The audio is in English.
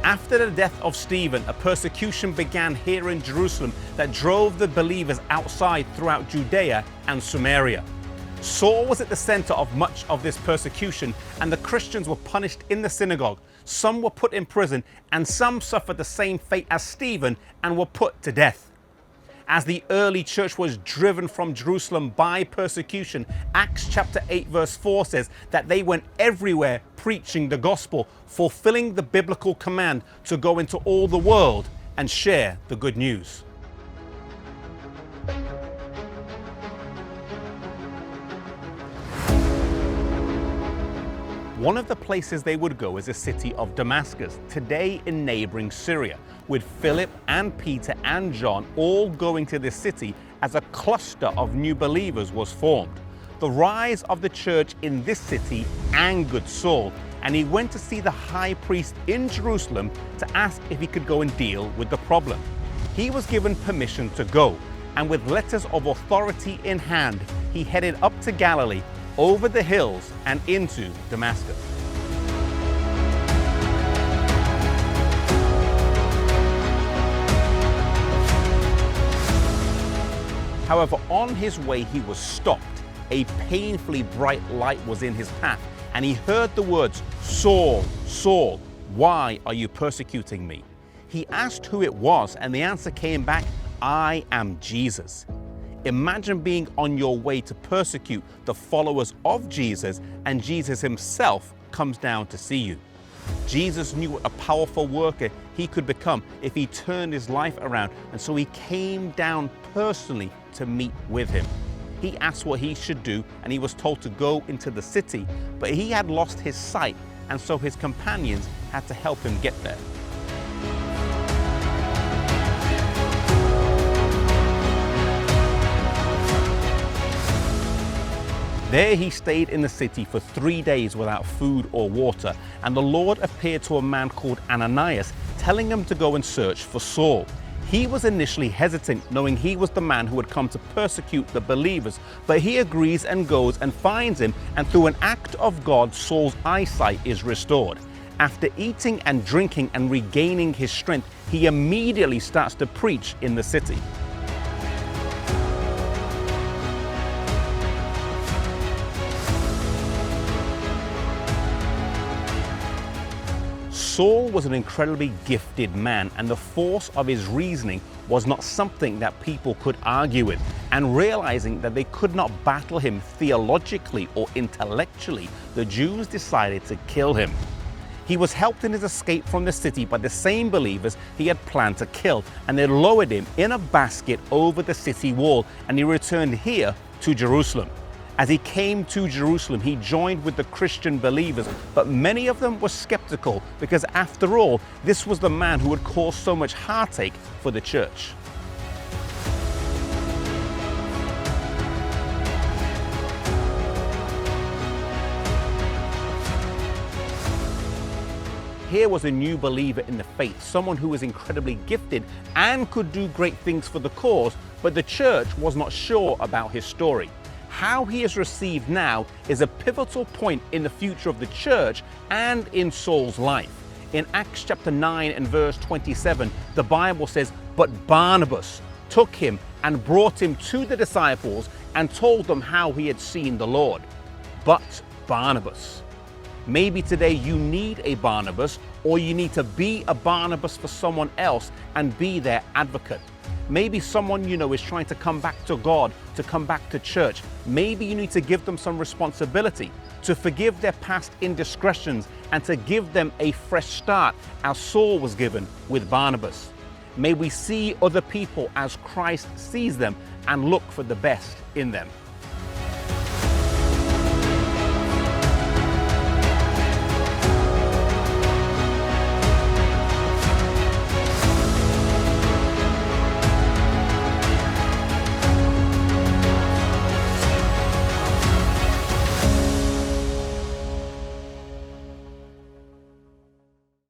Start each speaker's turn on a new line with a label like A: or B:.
A: After the death of Stephen, a persecution began here in Jerusalem that drove the believers outside throughout Judea and Samaria. Saul was at the center of much of this persecution, and the Christians were punished in the synagogue. Some were put in prison, and some suffered the same fate as Stephen and were put to death. As the early church was driven from Jerusalem by persecution, Acts chapter 8 verse 4 says that they went everywhere preaching the gospel, fulfilling the biblical command to go into all the world and share the good news. One of the places they would go is the city of Damascus, today in neighboring Syria, with Philip and Peter and John all going to this city as a cluster of new believers was formed. The rise of the church in this city angered Saul, and he went to see the high priest in Jerusalem to ask if he could go and deal with the problem. He was given permission to go, and with letters of authority in hand, he headed up to Galilee, over the hills and into Damascus. However, on his way he was stopped. A painfully bright light was in his path, and he heard the words, "Saul, Saul, why are you persecuting me?" He asked who it was, and the answer came back, "I am Jesus." Imagine being on your way to persecute the followers of Jesus, and Jesus himself comes down to see you. Jesus knew what a powerful worker he could become if he turned his life around, and so he came down personally to meet with him. He asked what he should do, and he was told to go into the city, but he had lost his sight, and so his companions had to help him get there. There he stayed in the city for 3 days without food or water, and the Lord appeared to a man called Ananias, telling him to go and search for Saul. He was initially hesitant, knowing he was the man who had come to persecute the believers, but he agrees and goes and finds him, and through an act of God, Saul's eyesight is restored. After eating and drinking and regaining his strength, he immediately starts to preach in the city. Saul was an incredibly gifted man, and the force of his reasoning was not something that people could argue with. And realizing that they could not battle him theologically or intellectually, the Jews decided to kill him. He was helped in his escape from the city by the same believers he had planned to kill, and they lowered him in a basket over the city wall, and he returned here to Jerusalem. As he came to Jerusalem, he joined with the Christian believers, but many of them were skeptical because, after all, this was the man who had caused so much heartache for the church. Here was a new believer in the faith, someone who was incredibly gifted and could do great things for the cause, but the church was not sure about his story. How he is received now is a pivotal point in the future of the church and in Saul's life. In Acts chapter 9 and verse 27, the Bible says, "But Barnabas took him and brought him to the disciples and told them how he had seen the Lord." But Barnabas. Maybe today you need a Barnabas, or you need to be a Barnabas for someone else and be their advocate. Maybe someone you know is trying to come back to God, to come back to church. Maybe you need to give them some responsibility, to forgive their past indiscretions and to give them a fresh start, as Saul was given with Barnabas. May we see other people as Christ sees them and look for the best in them.